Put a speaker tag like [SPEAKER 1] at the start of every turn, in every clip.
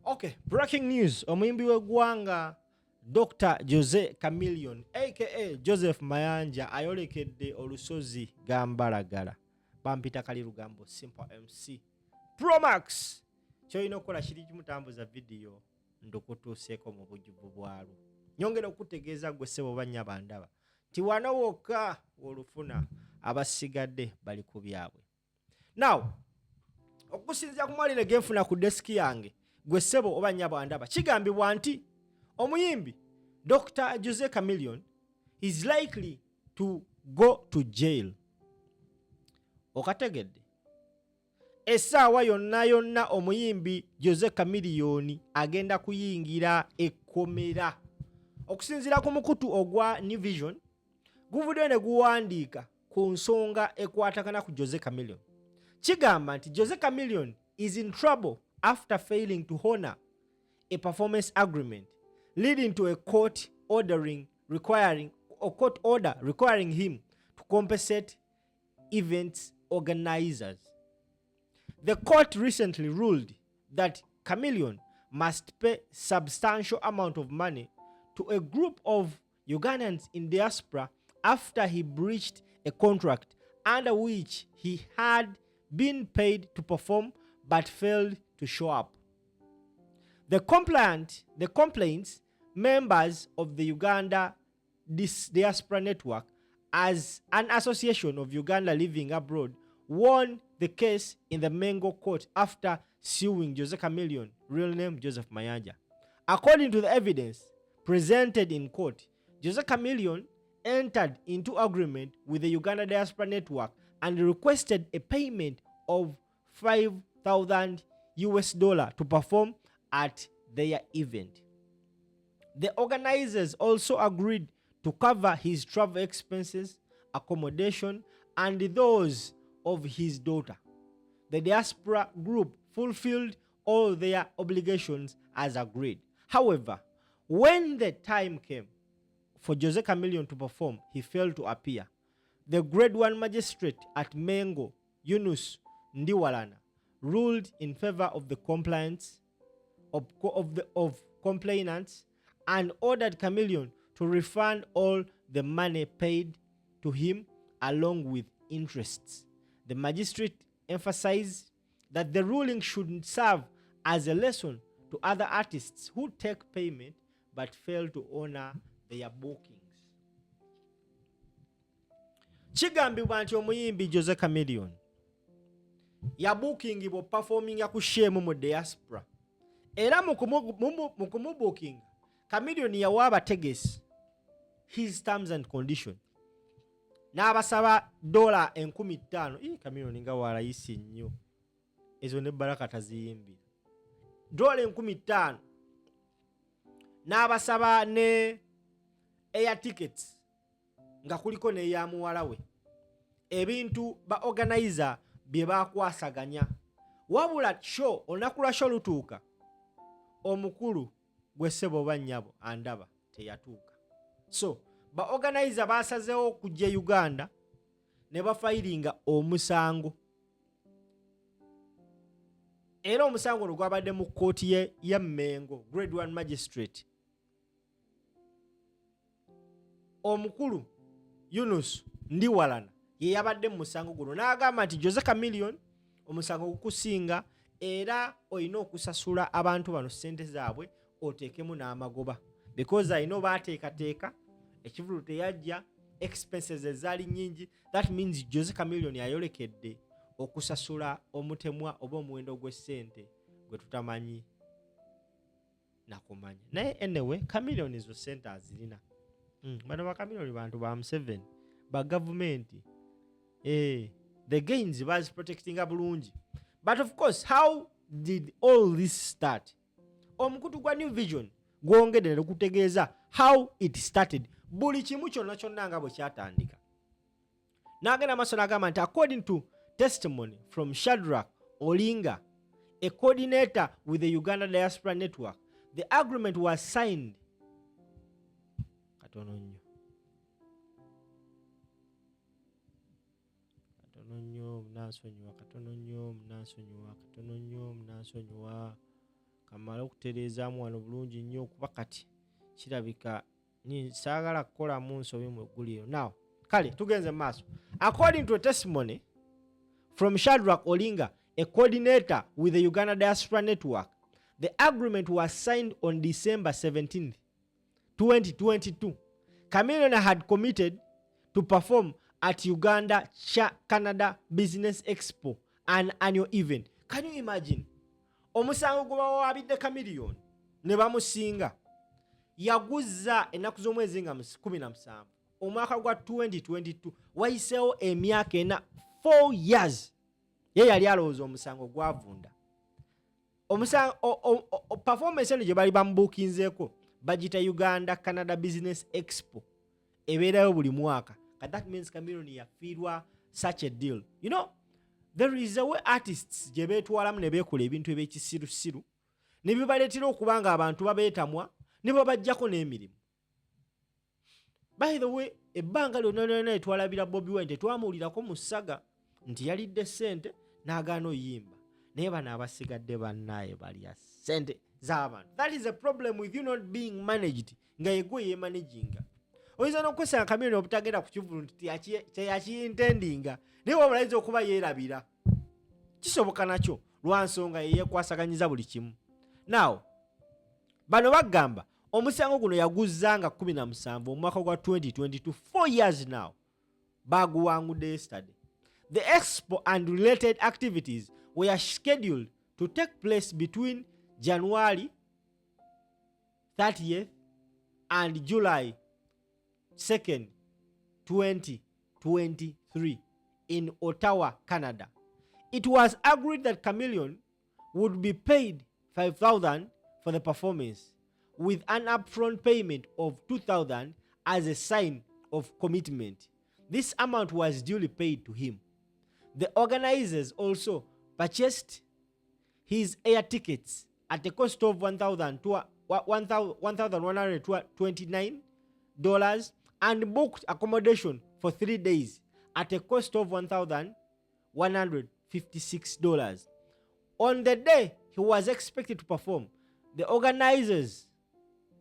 [SPEAKER 1] Okay, breaking news. Omuyimbi w'eggwanga Dr. Jose Chameleone aka Joseph Mayanja ayolekedde olusozi Gambalagala. Bampita kali lugambo Simple MC Pro Max. Kyolina okukola kiri kimutambuza video ndokutuuseeko mu bujjuvu bwalwo. Nyongera okutegeeza gwe ssebo banya bandaba ti wano wokka olufuna abasigadde bali ku byabwe. Now okusinziira ku mwalire genfuna ku deski yange gwe ssebo oba nnyabo andaba kigambibwa nti omuyimbi Dr. Jose Chameleone is likely to go to jail. Okategedde Essaawa yonna omuyimbi Jose Chameleone agenda kuyingira ekkomera. Okusinziira ku mukutu ogwa New Vision guvudde ne guwandiika ku nsonga ekwatagana ku Jose Chameleone. Kigamba nti Jose Chameleone is in trouble after failing to honor a performance agreement, leading to a court order requiring him to compensate events organizers. The court recently ruled that Chameleone must pay substantial amount of money to a group of Ugandans in diaspora after he breached a contract under which he had been paid to perform but failed to show up. The complaints members of the Uganda Diaspora Network as an association of Uganda living abroad won the case in the Mengo court after suing Jose Chameleone, real name Joseph Mayanja. According to the evidence presented in court, Jose Chameleone entered into agreement with the Uganda Diaspora Network and requested a payment of $5,000 to perform at their event. The organizers also agreed to cover his travel expenses, accommodation, and those of his daughter. The diaspora group fulfilled all their obligations as agreed. However, when the time came for Jose Chameleone to perform, he failed to appear. The Grade 1 magistrate at Mengo, Yunus Ndiwalana, ruled in favor of the complainants and ordered Chameleone to refund all the money paid to him along with interests. The magistrate emphasized that the ruling should serve as a lesson to other artists who take payment but fail to honor their bookings. Kigambibwa nti omuyimbi Jose Chameleone yabookingibwa performinga ku shemu mu diaspora. Era mu kumubookinga Chameleone yawa abategesi his terms and conditions. N'abasaba $50,000. Chameleone nga walayisi nnyo. Ezo ne Baraka taziyimbira. $50,000. N'abasaba ne air tickets nga kuliko ne ya muwala we. Ebintu ba organizer bye bakwasaganya. Wabula show onakula show lutuuka. Omukulu gwe ssebo bannyabo andaba teyatuuka. So ba organizer basazeewo kujja Uganda ne bafairinga omusango. Era omusango gwabadde mu kkooti ya Mengo, Grade 1 magistrate. Omukulu Yunus Ndiwalana ye yabadde mu musango guno n'agamba nti Jose Chameleone omusango gukusinga era olina okusasula abantu bano ssente zaabwe oteekemu n'amagoba because ayina baateekateeka ekivulu teyajja expenses ezaali nnyingi. That means Jose Chameleone yayolekedde okusasula omutemwa oba omuwendo gw'essente gwe tutamanyi nakumanya. Naye anyway Chameleone ezo ssente azirina. Bano ba Chameleone bantu ba M7 ba gavumenti. The gains was protecting bulungi. But of course, how did all this start? Omukutu gwa New Vision gwongedde okutegeeza how it started. Buli kimu kyonna kyonna nga bwe kyatandika. N'agenda maaso n'agamba nti according to testimony from Shadrach Olinga, a coordinator with the Uganda Diaspora Network, the agreement was signed. Katono nnyo mnansonyiwa. kamala okutereezaamu wano bulungi nnyo okuba kati kirabika saagala kukolamu nsobi mu egguliro. Now kale tugenze mu maaso. According to a testimony from Shadrack Olinga, a coordinator with the Uganda Diaspora Network, the agreement was signed on December 17th, 2022. Chameleone had committed to perform at Uganda Canada Business Expo, an annual event. Can you imagine? Omusango gwe bawabidde Chameleone ne bamusinga yaguzza ennaku z'omwezi nga 17 omwaka gwa 2022 wayiseewo emyaka ena 4 years ye yali alowooza omusango gwavunda. Performance eno gye bali bamubuukinzeeko bagita Uganda Canada Business Expo ebeerayo buli mwaka. That means Chameleone yafiirwa such a deal. You know, there is a way artists gye beetwalamu ne beekola ebintu eby'ekisirusiru ne bibaleetera okuba nga abantu babeetamwa ne babajjako n'emirimu. By the way, ebbanga lyonna etwalabira Bobi Wine tetwamuwulirako mu ssaga nti yalidde ssente n'agaana oyimba. Naye bano abasigadde bannaye balya ssente z'abantu. That is a problem with you not being managed nga yegwe yeemanaginga. Oyinza n'okwesanga Chameleone obutagenda ku kivulu nti teyakiyintendinga naye wabulayinza okuba yeerabira. Kisoboka nakyo lwa nsonga yeekwasaganyiza buli kimu. Now, bano bagamba omusango guno yaguzzanga 17 omwaka gwa 2022, 4 years now. Baguwangudde yesterday. The expo and related activities were scheduled to take place between January 30th and July 2nd, 2023 in Ottawa, Canada. It was agreed that Chameleone would be paid $5,000 for the performance, with an upfront payment of $2,000 as a sign of commitment. This amount was duly paid to him. The organizers also purchased his air tickets at a cost of $1,129 and booked accommodation for 3 days at a cost of $1,156. On the day he was expected to perform, the organizers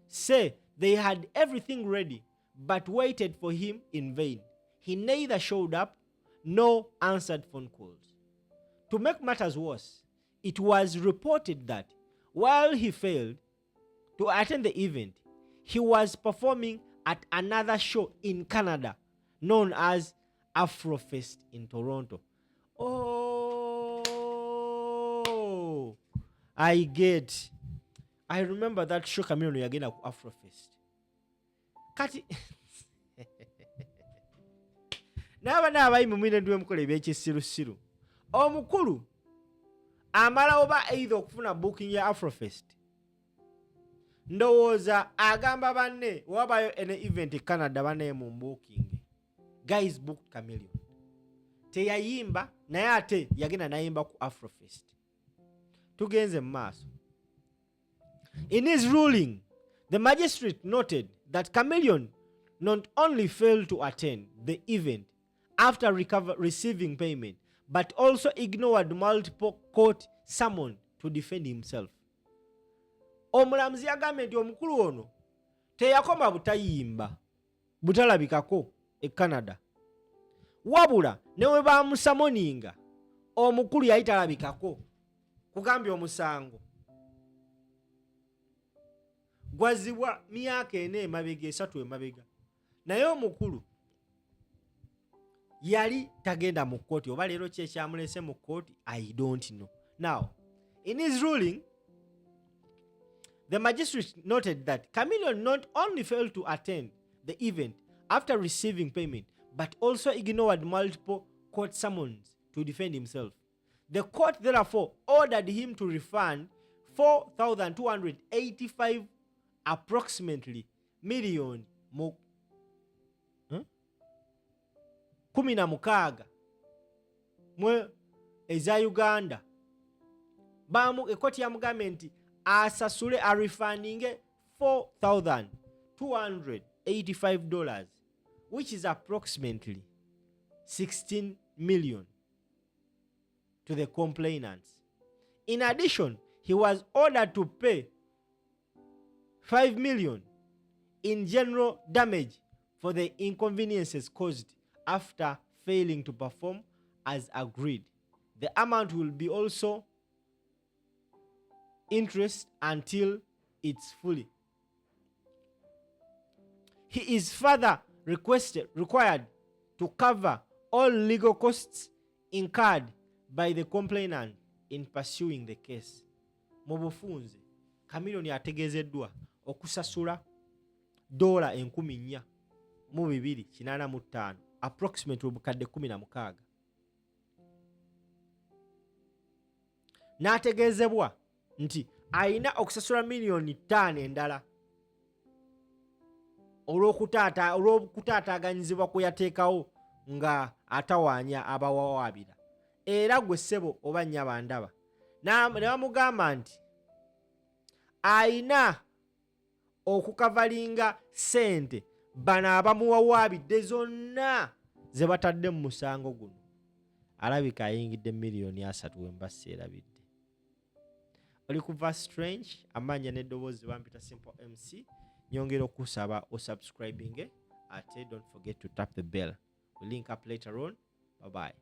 [SPEAKER 1] say they had everything ready but waited for him in vain. He neither showed up nor answered phone calls. To make matters worse, it was reported that while he failed to attend the event, he was performing at another show in Canada known as Afrofest in Toronto. Oh, I remember that show Chameleone again at Afrofest. Kati n'aba n'abayi mu mwine ndiwe mukola ebyekisirusiru. Omukulu amala oba either okufuna booking ya Afrofest. Ndowooza agamba banne wabayo ene event e Canada banne mu booking. Guys booked Chameleone. Teyayimba naye ate yagenda nayimba ku Afrofest. Tugenze mu maaso. In his ruling, the magistrate noted that Chameleone not only failed to attend the event after receiving payment, but also ignored multiple court summons to defend himself. Omulamuzi yagambye nti omukulu ono teyakoma butayimba butalabikako e Canada. Wabula ne we bamusamoninga omukulu yali talabikako kugambya omusango gwazibwa myaka ena emabega 3 emabega. Naye omukulu yali tagenda mu kkooti oba leero ki ekyamulese mu kkooti, I don't know. Now, in his ruling, the magistrate noted that Chameleone not only failed to attend the event after receiving payment, but also ignored multiple court summons to defend himself. The court therefore ordered him to refund $4,285 approximately million mu 16 mwe eza Uganda. Ekoti yamugambye nti asasule refunding $4,285, which is approximately 16 million to the complainants. In addition, he was ordered to pay 5 million in general damage for the inconveniences caused after failing to perform as agreed. The amount will be also interest until it's fully. He is further required to cover all legal costs incurred by the complainant in pursuing the case. Mu bufunze, Chameleone ategezeddwa okusasula $4,285, approximately obukadde 16. N'ategeezebwa nti ayina okusasula miliyoni 5 endala olw'okutaataaganyizibwa kwe yateekawo nga atawaanya abawawaabira. Era gwe ssebo oba nnyaba ndaba ne bamugamba nti ayina okukavalinga ssente bano abamuwawaabidde zonna ze batadde mu musango guno. Alabika ayingidde miliyoni 3 wemba seerabidde. Oli kuva Strange, amanya n'eddoboozi bampita Simple MC. Nyongera okusaba osubscribing ate don't forget to tap the bell. We'll link up later on. Bye bye.